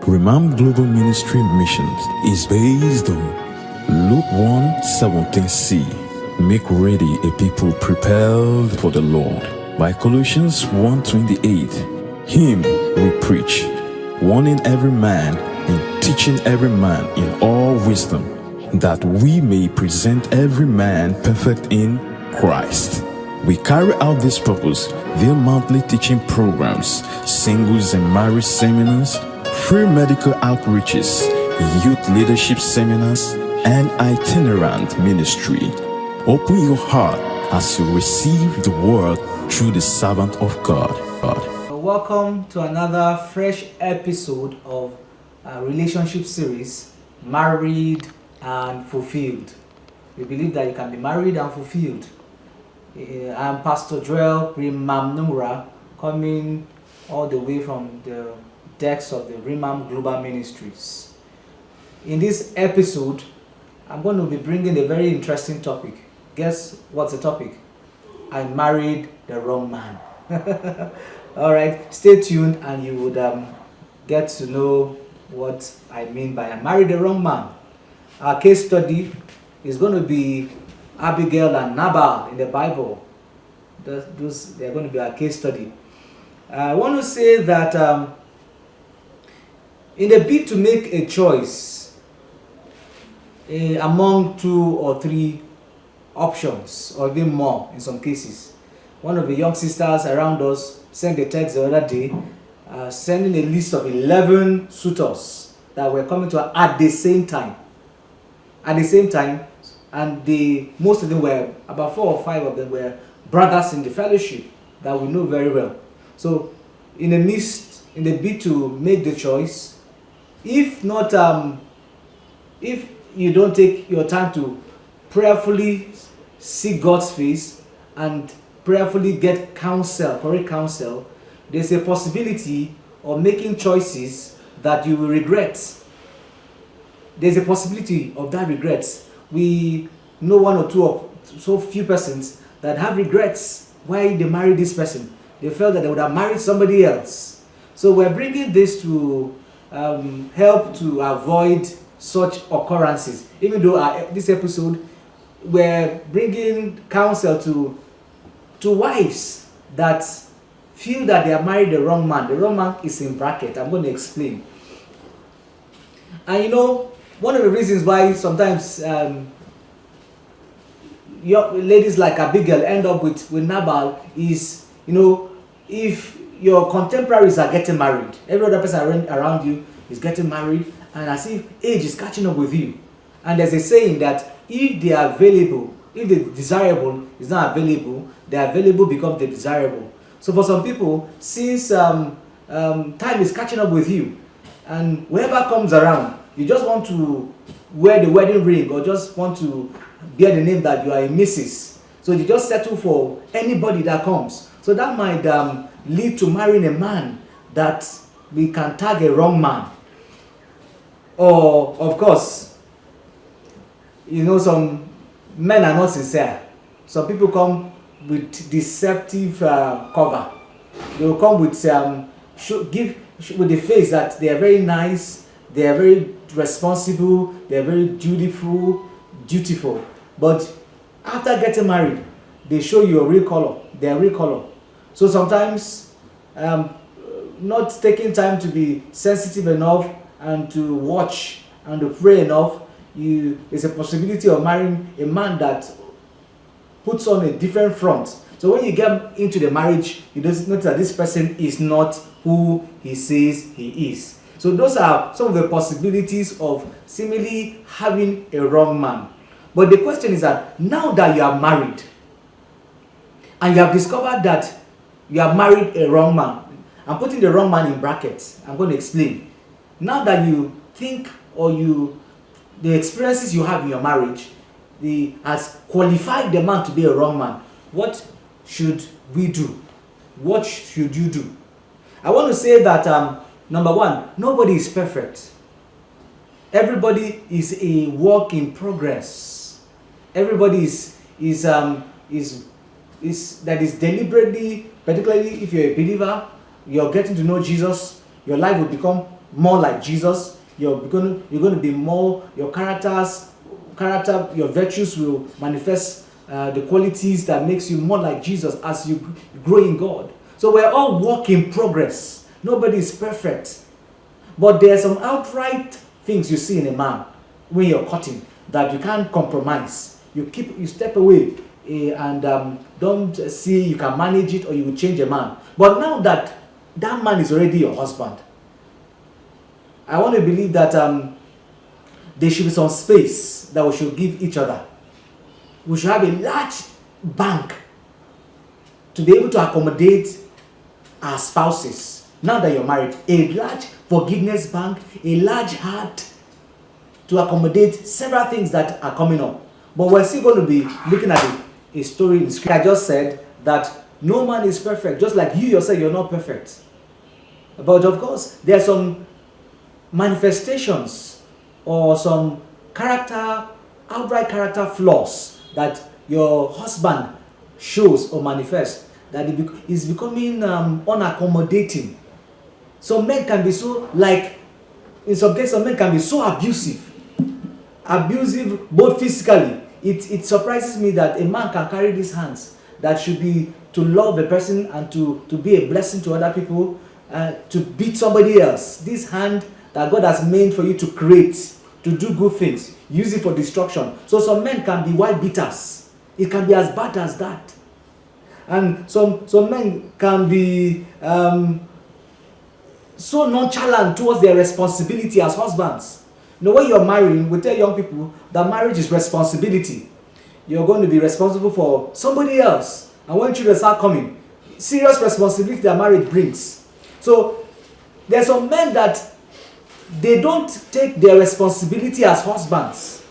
Rimam Global Ministry Missions is based on Luke 1:17c. Make ready a people prepared for the Lord. By Colossians 1:28. Him we preach, warning every man and teaching every man in all wisdom, that we may present every man perfect in Christ. We carry out this purpose via monthly teaching programs, singles and marriage seminars, free medical outreaches, youth leadership seminars, and itinerant ministry. Open your heart as you receive the word through the servant of God. Welcome to another fresh episode of our relationship series, Married and Fulfilled. We believe that you can be married and fulfilled. I'm Pastor Rimamnunra, coming all the way from the decks of the Rimam Global Ministries. In this episode, I'm going to be bringing a very interesting topic. Guess what's the topic? I married the wrong man. Alright, stay tuned and you would get to know what I mean by I married the wrong man. Our case study is going to be Abigail and Nabal in the Bible. They're going to be our case study. I want to say that in the bid to make a choice among 2 or 3 options, or even more in some cases, one of the young sisters around us sent a text the other day sending a list of 11 suitors that were coming to her at the same time. At the same time, and most of them were, about 4 or 5 of them were brothers in the fellowship that we know very well. So in the bid to make the choice, if you don't take your time to prayerfully seek God's face and prayerfully get counsel, correct counsel, there's a possibility of making choices that you will regret. There's a possibility of that regret. We know 1 or 2 of so few persons that have regrets why they married this person. They felt that they would have married somebody else. So we're bringing this to help to avoid such occurrences. Even though this episode, we're bringing counsel to wives that feel that they have married the wrong man. The wrong man is in bracket. I'm going to explain. And one of the reasons why sometimes ladies like Abigail end up with Nabal is, if your contemporaries are getting married, every other person around you is getting married, and as if age is catching up with you. And there's a saying that if they are available, if the desirable is not available, the available becomes the desirable. So for some people, since time is catching up with you, and whoever comes around, you just want to wear the wedding ring or just want to bear the name that you are a Mrs. So you just settle for anybody that comes. So that might lead to marrying a man that we can tag a wrong man. Or, of course, some men are not sincere. Some people come with deceptive cover. They will come with with the face that they are very nice, they are very responsible, they are very dutiful. But after getting married, they show you a real color, their real color. So sometimes, not taking time to be sensitive enough and to watch and to pray enough, there's a possibility of marrying a man that puts on a different front. So when you get into the marriage, you notice that this person is not who he says he is. So those are some of the possibilities of seemingly having a wrong man. But the question is that now that you are married and you have discovered that you have married a wrong man, I'm putting the wrong man in brackets. I'm going to explain. Now that you think the experiences you have in your marriage has qualified the man to be a wrong man, what should we do? What should you do? I want to say that number 1, nobody is perfect. Everybody is a work in progress. Everybody is deliberately, particularly if you're a believer, you're getting to know Jesus, your life will become more like Jesus. You're going to be more, your character, your virtues will manifest the qualities that makes you more like Jesus as you grow in God. So we're all work in progress. Nobody is perfect. But there are some outright things you see in a man when you're cutting that you can't compromise. You step away and don't see you can manage it or you will change a man. But now that man is already your husband, I want to believe that there should be some space that we should give each other. We should have a large bank to be able to accommodate our spouses. Now that you're married, a large forgiveness bank, a large heart to accommodate several things that are coming up. But we're still going to be looking at a story in scripture. I just said that no man is perfect, just like you yourself, you're not perfect. But of course, there are some manifestations or some outright character flaws that your husband shows or manifests that is becoming unaccommodating. Some men can be so, like, in some cases, some men can be so abusive both physically. It surprises me that a man can carry these hands that should be to love a person and to be a blessing to other people, to beat somebody else. This hand that God has made for you to create, to do good things, use it for destruction. So some men can be wife beaters. It can be as bad as that. And some men can be so nonchalant towards their responsibility as husbands. You know, when you're marrying, we tell young people that marriage is responsibility. You're going to be responsible for somebody else. And when children start coming, serious responsibility that marriage brings. So there's some men that they don't take their responsibility as husbands.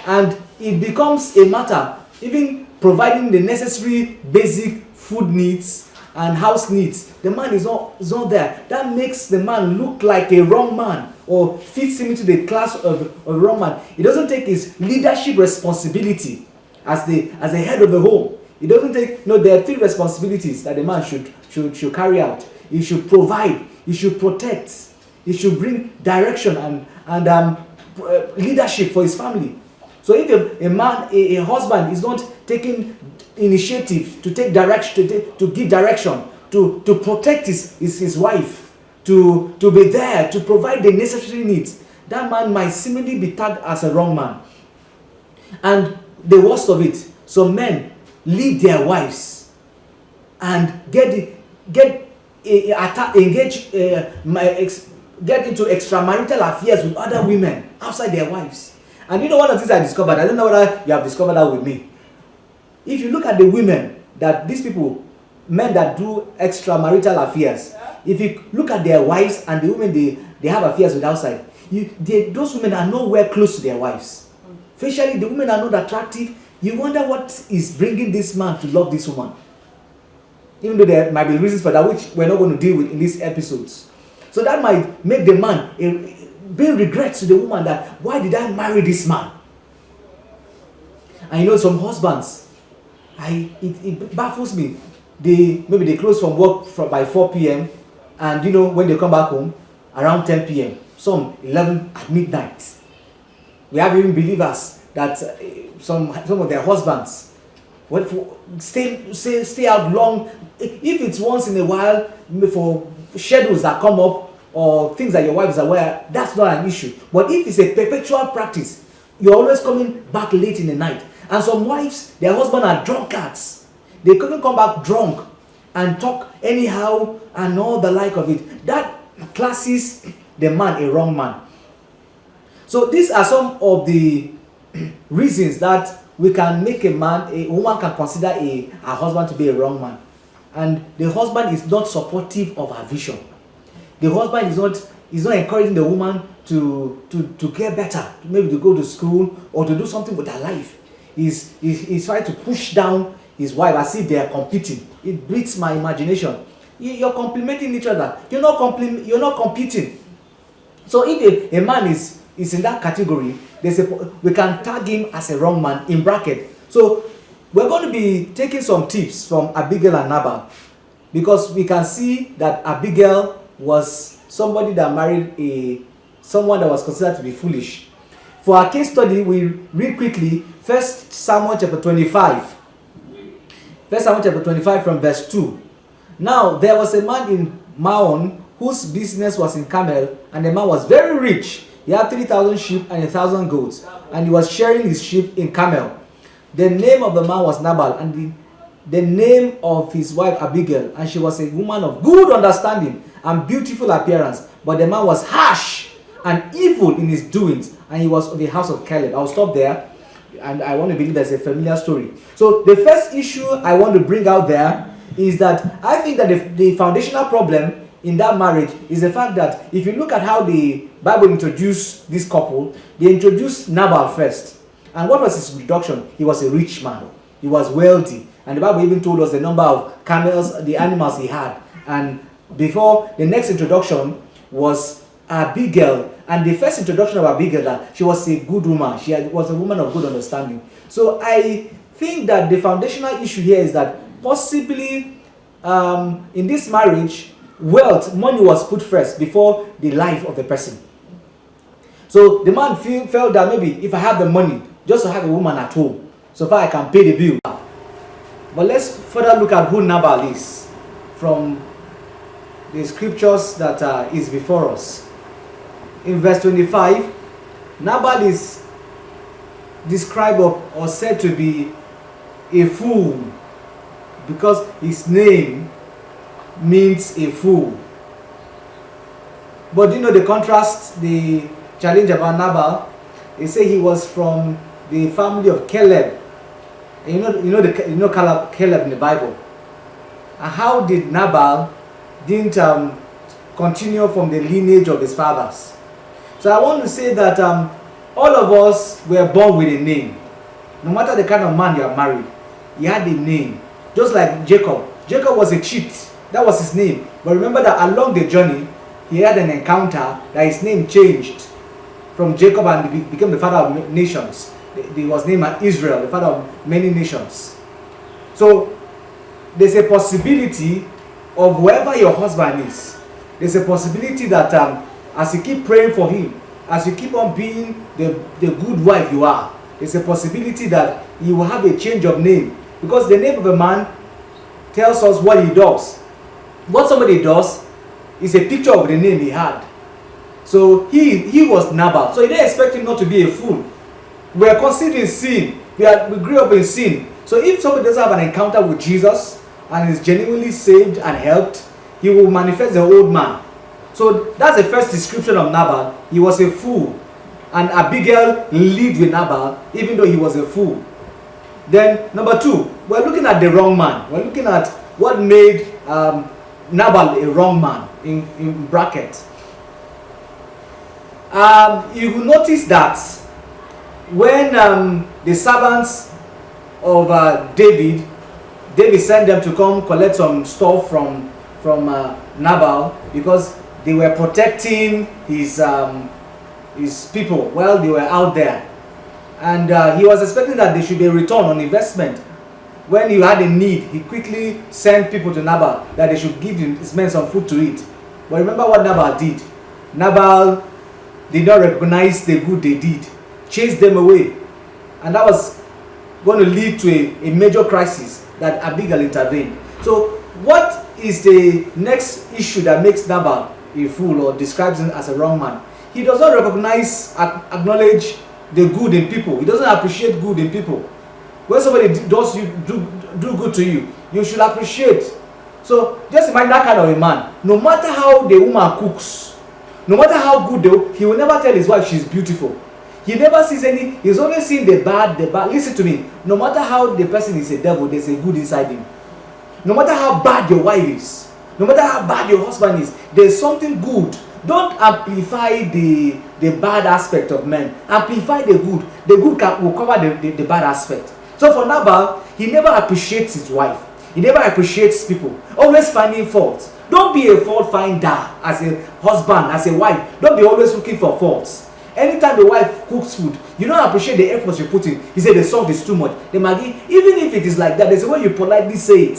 And it becomes a matter, even providing the necessary basic food needs and house needs. The man is not there. That makes the man look like a wrong man or fits him into the class of a wrong man. He doesn't take his leadership responsibility as the head of the home. He doesn't take, there are 3 responsibilities that the man should carry out. He should provide, he should protect, he should bring direction and leadership for his family. So if a husband is not taking initiative to take direction, to give direction, to protect his wife, to be there, to provide the necessary needs, that man might seemingly be tagged as a wrong man. And the worst of it, some men leave their wives and get into extramarital affairs with other women outside their wives. And you know, one of the things I discovered, I don't know whether you have discovered that with me. If you look at the women that these people, men that do extramarital affairs, if you look at their wives and the women they have affairs with outside, those women are nowhere close to their wives. Facially, the women are not attractive. You wonder what is bringing this man to love this woman. Even though there might be reasons for that, which we're not going to deal with in these episodes. So that might make the man bring regret to the woman that, why did I marry this man? And you know, some husbands, it baffles me. Maybe they close from work by 4 p.m. and you know, when they come back home around 10 p.m. some 11 at midnight. We have even believers that some of their husbands stay out long. If it's once in a while for schedules that come up or things that your wife is aware, that's not an issue. But if it's a perpetual practice, you're always coming back late in the night. And some wives, their husbands are drunkards. They couldn't come back drunk and talk anyhow and all the like of it. That classes the man a wrong man. So these are some of the reasons that we can make a woman can consider her husband to be a wrong man. And the husband is not supportive of her vision. The husband is not encouraging the woman to get better, maybe to go to school or to do something with her life. He's trying to push down his wife as if they are competing. It beats my imagination. You're complementing each other. You're not competing. So if a man is in that category, we can tag him as a wrong man in bracket. So we're going to be taking some tips from Abigail and Nabal, because we can see that Abigail was somebody that married someone that was considered to be foolish. For our case study, we read quickly 1 Samuel chapter 25. 1 Samuel chapter 25 from verse 2. Now there was a man in Maon whose business was in Carmel, and the man was very rich. He had 3,000 sheep and 1,000 goats, and he was sharing his sheep in Carmel. The name of the man was Nabal, and the name of his wife Abigail, and she was a woman of good understanding and beautiful appearance. But the man was harsh and evil in his doings, and he was of the house of Caleb. I'll stop there, and I want to believe that's a familiar story. So the first issue I want to bring out there is that I think that the foundational problem in that marriage is the fact that if you look at how the Bible introduced this couple, they introduced Nabal first. And what was his introduction? He was a rich man. He was wealthy. And the Bible even told us the number of camels, the animals he had. And before, the next introduction was Abigail. And the first introduction of Abigail, that she was a good woman. She was a woman of good understanding. So I think that the foundational issue here is that possibly in this marriage, wealth, money was put first before the life of the person. So the man felt that maybe if I have the money, just to have a woman at home, so far I can pay the bill. But let's further look at who Nabal is from the scriptures that is before us. In verse 25, Nabal is described or said to be a fool because his name means a fool. But you know the contrast, the challenge about Nabal? They say he was from the family of Caleb. And you know Caleb in the Bible. And how did Nabal didn't continue from the lineage of his fathers? So I want to say that all of us were born with a name. No matter the kind of man you are married, he had a name. Just like Jacob. Jacob was a cheat. That was his name. But remember that along the journey, he had an encounter that his name changed from Jacob and he became the father of nations. He was named Israel, the father of many nations. So there's a possibility of whoever your husband is, there's a possibility that as you keep praying for him, as you keep on being the good wife you are, there's a possibility that you will have a change of name. Because the name of a man tells us what he does. What somebody does is a picture of the name he had. So he was Nabal. So you don't expect him not to be a fool. We are conceived in sin. We grew up in sin. So if somebody doesn't have an encounter with Jesus and is genuinely saved and helped, he will manifest the old man. So that's the first description of Nabal. He was a fool. And Abigail lived with Nabal even though he was a fool. Then number two, we're looking at the wrong man. We're looking at what made Nabal a wrong man in bracket. You will notice that when the servants of David sent them to come collect some stuff from Nabal because they were protecting his people while they were out there, and he was expecting that there should be a return on investment. When he had a need, he quickly sent people to Nabal that they should give his men some food to eat. But remember what Nabal did. Nabal did not recognize the good they did, chased them away, and that was going to lead to a major crisis that Abigail intervened. So what is the next issue that makes Nabal a fool or describes him as a wrong man? He does not recognize, acknowledge the good in people. He doesn't appreciate good in people. When somebody does do good to you, you should appreciate. So just imagine that kind of a man. No matter how the woman cooks, no matter how good he will never tell his wife she's beautiful. He never sees any, he's only seeing the bad. Listen to me. No matter how the person is a devil, there's a good inside him. No matter how bad your wife is, no matter how bad your husband is, there's something good. Don't amplify the bad aspect of men. Amplify the good. The good will cover the bad aspect. So for Nabal, he never appreciates his wife. He never appreciates people. Always finding faults. Don't be a fault finder as a husband, as a wife. Don't be always looking for faults. Anytime the wife cooks food, you don't appreciate the effort you put in. You say the salt is too much. The Maggi, even if it is like that, there's a way you politely say it.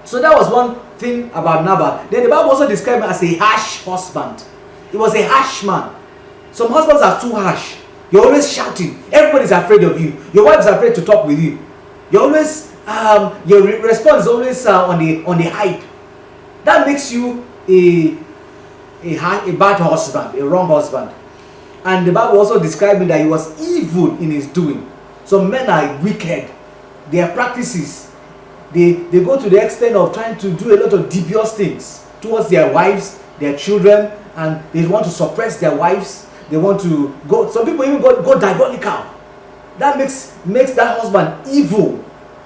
So that was one thing about Nabal. Then the Bible also described him as a harsh husband. He was a harsh man. Some husbands are too harsh. You're always shouting. Everybody's afraid of you. Your wife's afraid to talk with you. You're always your response is always on the hype. That makes you a bad husband, a wrong husband. And the Bible also described him that he was evil in his doing. Some men are wicked. Their practices, they go to the extent of trying to do a lot of devious things towards their wives, their children, and they want to suppress their wives. They want to go. Some people even go diabolical. That makes that husband evil.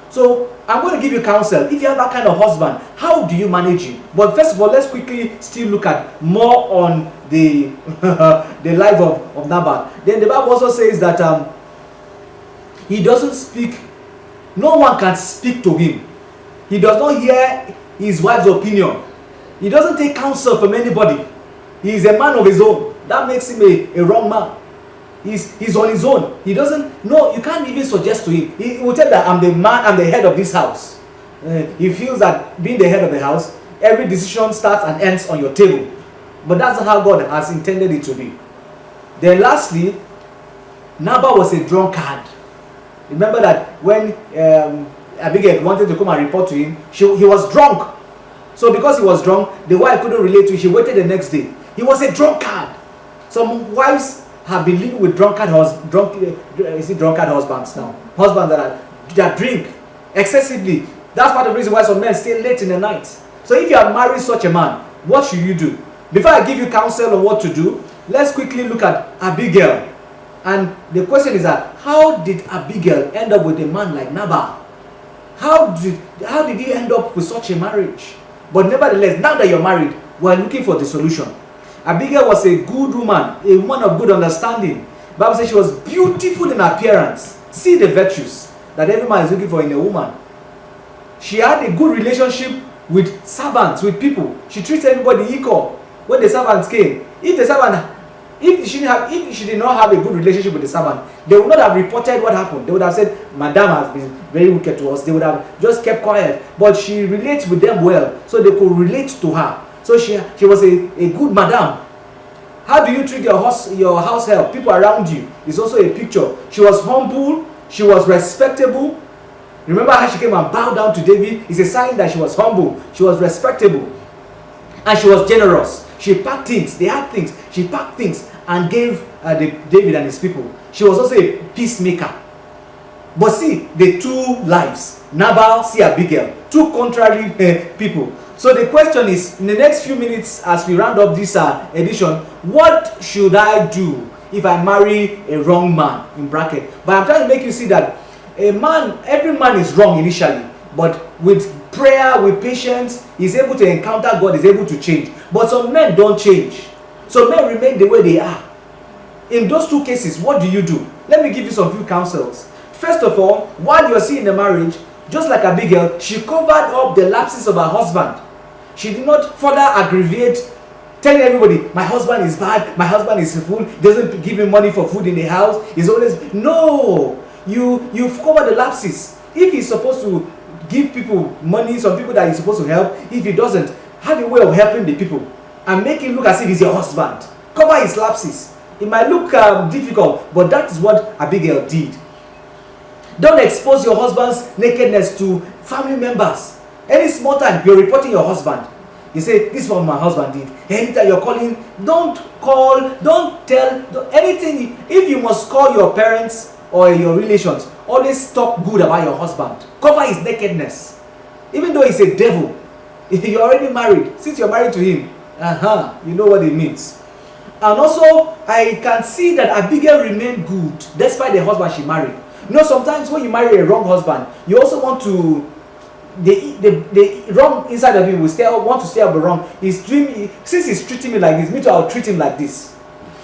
So I'm going to give you counsel. If you have that kind of husband, how do you manage it? But first of all, let's quickly still look at more on the the life of Nabal. Then the Bible also says that he doesn't speak. No one can speak to him. He does not hear his wife's opinion. He doesn't take counsel from anybody. He is a man of his own. That makes him a wrong man. He's on his own. He doesn't. No, you can't even suggest to him. He will tell that I'm the man, I'm the head of this house. He feels that being the head of the house, every decision starts and ends on your table. But that's not how God has intended it to be. Then lastly, Nabal was a drunkard. Remember that when Abigail wanted to come and report to him, he was drunk. So because he was drunk, the wife couldn't relate to him. She waited the next day. He was a drunkard. Some wives have been living with drunkard husbands now. Husbands that drink excessively. That's part of the reason why some men stay late in the night. So if you have married such a man, what should you do? Before I give you counsel on what to do, let's quickly look at Abigail. And the question is that, how did Abigail end up with a man like Nabal? How did he end up with such a marriage? But nevertheless, now that you're married, we're looking for the solution. Abigail was a good woman, a woman of good understanding. The Bible says she was beautiful in appearance. See the virtues that every man is looking for in a woman. She had a good relationship with servants, with people. She treats everybody equal. When the servants came, if she did not have a good relationship with the servant, they would not have reported what happened. They would have said, Madam has been very wicked to us. They would have just kept quiet. But she relates with them well, so they could relate to her. So she was a good madam. How do you treat your house help, people around you? It's also a picture. She was humble. She was respectable. Remember how she came and bowed down to David? It's a sign that she was humble. She was respectable. And she was generous. She packed things. They had things. She packed things and gave David and his people. She was also a peacemaker. But see, the two lives, Nabal, see Abigail, two contrary people. So the question is, in the next few minutes as we round up this edition, what should I do if I marry a wrong man, in bracket? But I'm trying to make you see that every man is wrong initially, but with prayer, with patience, he's able to encounter God, is able to change. But some men don't change. Some men remain the way they are. In those two cases, what do you do? Let me give you some few counsels. First of all, while you're seeing the marriage, just like Abigail, she covered up the lapses of her husband. She did not further aggravate, telling everybody, my husband is bad, my husband is a fool, he doesn't give me money for food in the house, he's always... No! You've covered the lapses. If he's supposed to give people money, some people that he's supposed to help, if he doesn't, have a way of helping the people and make him look as if he's your husband. Cover his lapses. It might look difficult, but that is what Abigail did. Don't expose your husband's nakedness to family members. Any small time you're reporting your husband, you say, this is what my husband did. Anytime you're calling, don't tell anything. If you must call your parents or your relations, always talk good about your husband. Cover his nakedness. Even though he's a devil, you're already married. Since you're married to him, you know what it means. And also, I can see that Abigail remained good despite the husband she married. You know, sometimes when you marry a wrong husband, you also want to, the wrong inside of him will want to stay up the wrong. Since he's treating me like this, me too, I'll treat him like this.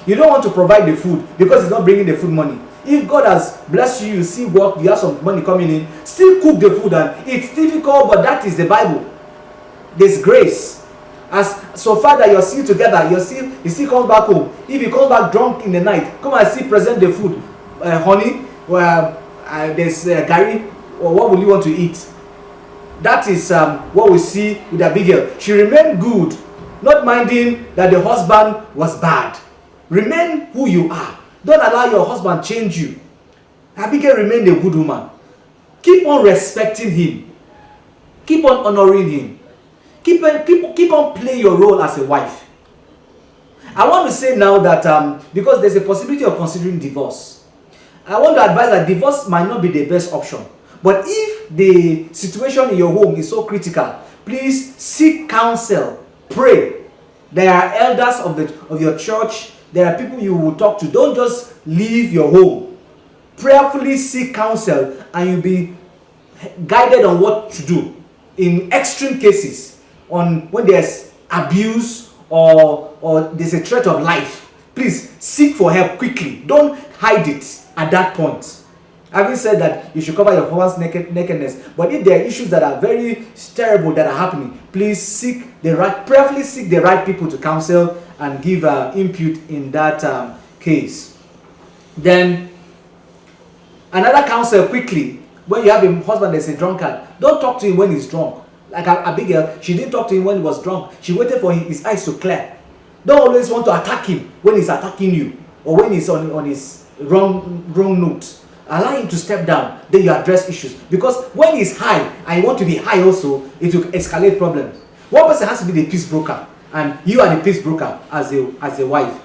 You don't want to provide the food because he's not bringing the food money. If God has blessed you, you see work, you have some money coming in, still cook the food. And it's difficult, but that is the Bible. There's grace. As so far that you're still together, he still comes back home. If he comes back drunk in the night, come and see, present the food. Honey, there's Gary, or what will you want to eat? That is what we see with Abigail. She remained good, not minding that the husband was bad. Remain who you are. Don't allow your husband change you. Abigail remained a good woman. Keep on respecting him. Keep on honoring him. Keep on playing your role as a wife. I want to say now that because there's a possibility of considering divorce, I want to advise that divorce might not be the best option. But if the situation in your home is so critical, please seek counsel. Pray. There are elders of your church. There are people you will talk to. Don't just leave your home. Prayerfully seek counsel, and you'll be guided on what to do. In extreme cases, on when there's abuse or there's a threat of life, please seek for help quickly. Don't hide it at that point. Having said that, you should cover your husband's nakedness. But if there are issues that are very terrible that are happening, please prayerfully seek the right people to counsel and give input in that case. Then another counsel quickly, when you have a husband that's a drunkard, don't talk to him when he's drunk. Like Abigail, she didn't talk to him when he was drunk. She waited for his eyes to clear. Don't always want to attack him when he's attacking you, or when he's on his wrong note. Allow him to step down, then you address issues. Because when he's high and you want to be high also, it will escalate problems. One person has to be the peace broker, and you are the peace broker as a wife.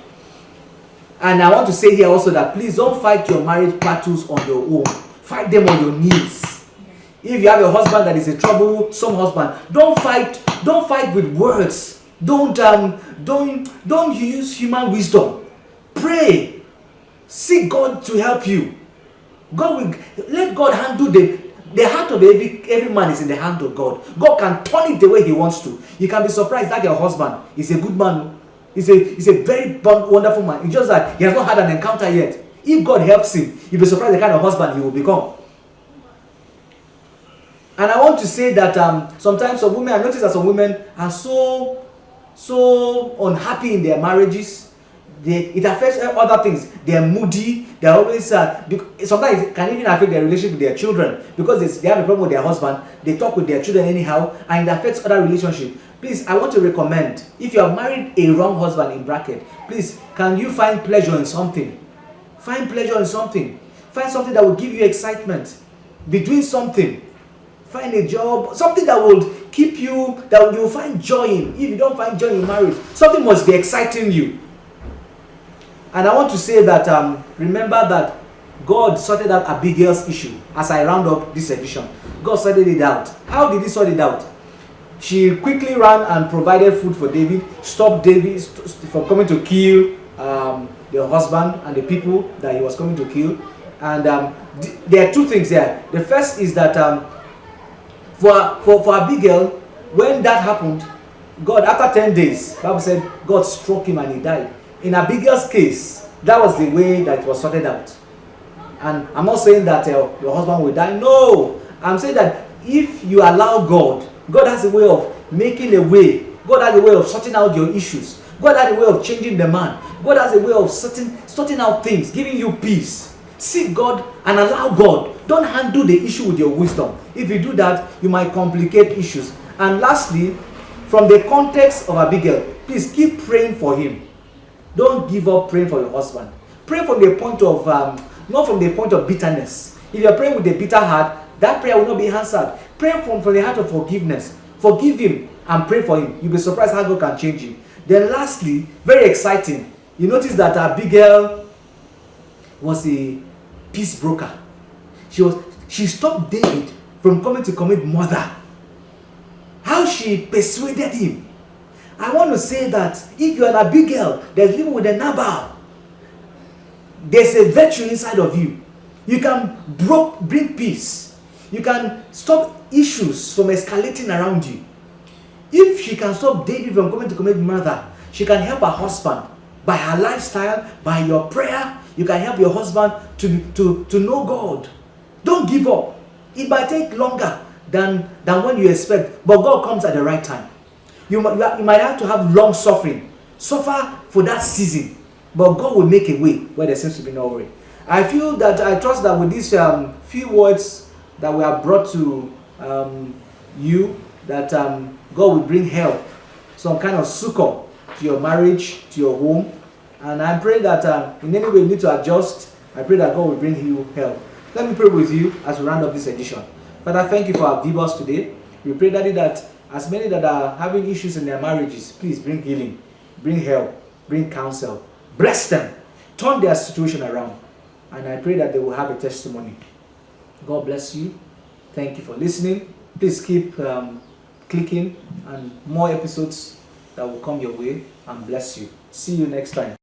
And I want to say here also that please don't fight your marriage battles on your own. Fight them on your knees. If you have a husband that is a troublesome husband, don't fight with words. Don't use human wisdom. Pray. Seek God to help you. Let God handle the heart of every man is in the hand of God. God can turn it the way he wants to. You can be surprised that your husband is a good man. He's a very wonderful man. It's just that he has not had an encounter yet. If God helps him, you'll be surprised the kind of husband he will become. And I want to say that sometimes some women, I notice that some women are so unhappy in their marriages. It affects other things. They are moody. They are always sometimes it can even affect their relationship with their children, because they have a problem with their husband. They talk with their children anyhow, and it affects other relationships. Please, I want to recommend, if you have married a wrong husband in bracket, please, can you find pleasure in something? Find pleasure in something. Find something that will give you excitement. Be doing something. Find a job, something that will keep you, that you will find joy in. If you don't find joy in marriage, something must be exciting you. And I want to say that, remember that God sorted out Abigail's issue as I round up this edition. God sorted it out. How did he sort it out? She quickly ran and provided food for David, stopped David from coming to kill the husband and the people that he was coming to kill. And there are two things there. The first is that for Abigail, when that happened, God, after 10 days, the Bible said God struck him and he died. In Abigail's case, that was the way that it was sorted out. And I'm not saying that your husband will die. No, I'm saying that if you allow God, God has a way of making a way. God has a way of sorting out your issues. God has a way of changing the man. God has a way of sorting out things, giving you peace. Seek God and allow God. Don't handle the issue with your wisdom. If you do that, you might complicate issues. And lastly, from the context of Abigail, please keep praying for him. Don't give up praying for your husband. Pray from the point of, not from the point of bitterness. If you're praying with a bitter heart, that prayer will not be answered. Pray from the heart of forgiveness. Forgive him and pray for him. You'll be surprised how God can change him. Then lastly, very exciting, you notice that Abigail was a peace broker. She stopped David from coming to commit murder. How she persuaded him. I want to say that if you're an Abigail that's living with a Nabal, there's a virtue inside of you. You can bring peace. You can stop issues from escalating around you. If she can stop David from coming to commit murder, she can help her husband by her lifestyle, by your prayer. You can help your husband to know God. Don't give up. It might take longer than when you expect, but God comes at the right time. You might have to have long suffering. Suffer for that season, but God will make a way where there seems to be no way. I trust that with these few words that we have brought to you that God will bring help, some kind of succor to your marriage, to your home. And I pray that in any way you need to adjust, I pray that God will bring you help. Let me pray with you as we round up this edition. Father, thank you for our viewers today. We pray, Daddy, that as many that are having issues in their marriages, please bring healing, bring help, bring counsel. Bless them. Turn their situation around. And I pray that they will have a testimony. God bless you. Thank you for listening. Please keep clicking, and more episodes that will come your way, and bless you. See you next time.